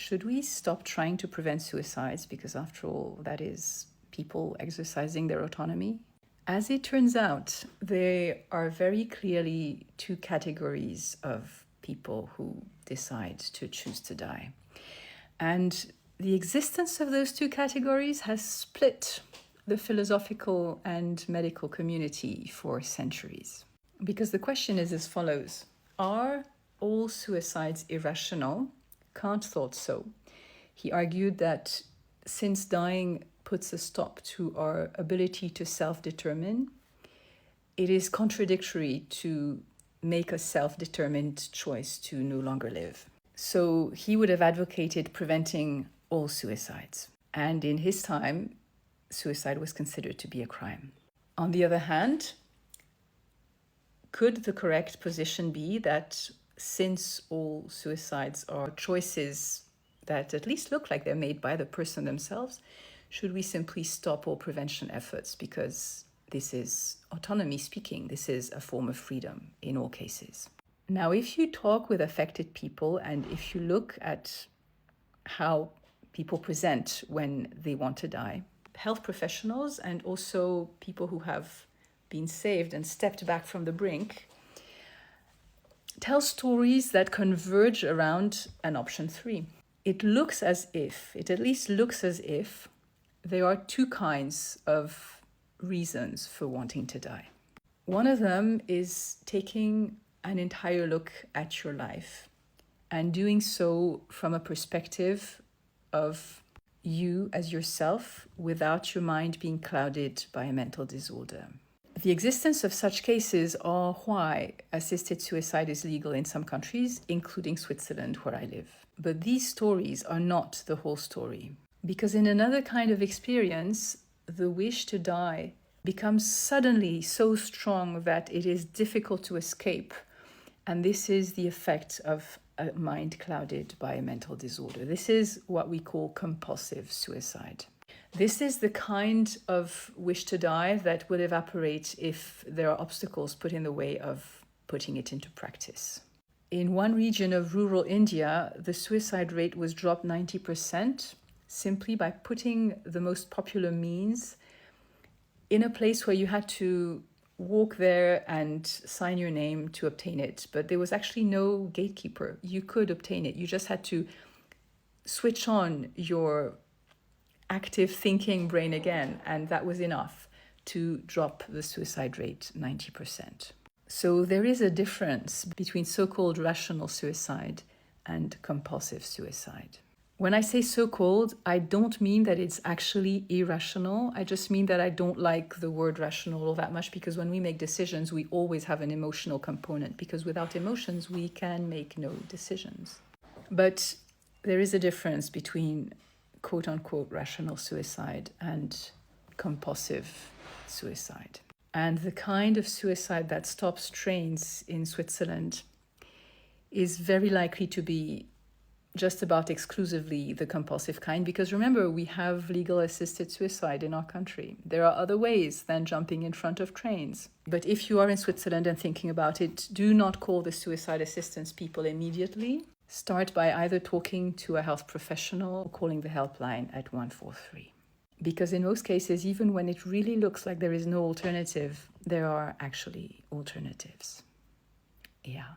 should we stop trying to prevent suicides? Because after all, that is people exercising their autonomy. As it turns out, there are very clearly two categories of people who decide to choose to die. And the existence of those two categories has split the philosophical and medical community for centuries. Because the question is as follows: are all suicides irrational? Kant thought so. He argued that since dying puts a stop to our ability to self-determine, it is contradictory to make a self-determined choice to no longer live. So he would have advocated preventing all suicides. And in his time, suicide was considered to be a crime. On the other hand, could the correct position be that since all suicides are choices that at least look like they're made by the person themselves, should we simply stop all prevention efforts because this is autonomy speaking? This is a form of freedom in all cases. Now, if you talk with affected people and if you look at how people present when they want to die, health professionals and also people who have been saved and stepped back from the brink tell stories that converge around an option 3. It at least looks as if there are two kinds of reasons for wanting to die. One of them is taking an entire look at your life and doing so from a perspective of you as yourself without your mind being clouded by a mental disorder. The existence of such cases are why assisted suicide is legal in some countries, including Switzerland, where I live. But these stories are not the whole story, because in another kind of experience, the wish to die becomes suddenly so strong that it is difficult to escape. And this is the effect of a mind clouded by a mental disorder. This is what we call compulsive suicide. This is the kind of wish to die that will evaporate if there are obstacles put in the way of putting it into practice. In one region of rural India, the suicide rate was dropped 90% simply by putting the most popular means in a place where you had to walk there and sign your name to obtain it. But there was actually no gatekeeper. You could obtain it. You just had to switch on your active thinking brain again, and that was enough to drop the suicide rate 90%. So there is a difference between so-called rational suicide and compulsive suicide. When I say so-called, I don't mean that it's actually irrational. I just mean that I don't like the word rational all that much, because when we make decisions, we always have an emotional component, because without emotions, we can make no decisions. But there is a difference between quote-unquote rational suicide and compulsive suicide. And the kind of suicide that stops trains in Switzerland is very likely to be just about exclusively the compulsive kind, because remember, we have legal assisted suicide in our country. There are other ways than jumping in front of trains. But if you are in Switzerland and thinking about it, do not call the suicide assistance people immediately. Start by either talking to a health professional or calling the helpline at 143. Because in most cases, even when it really looks like there is no alternative, there are actually alternatives. Yeah.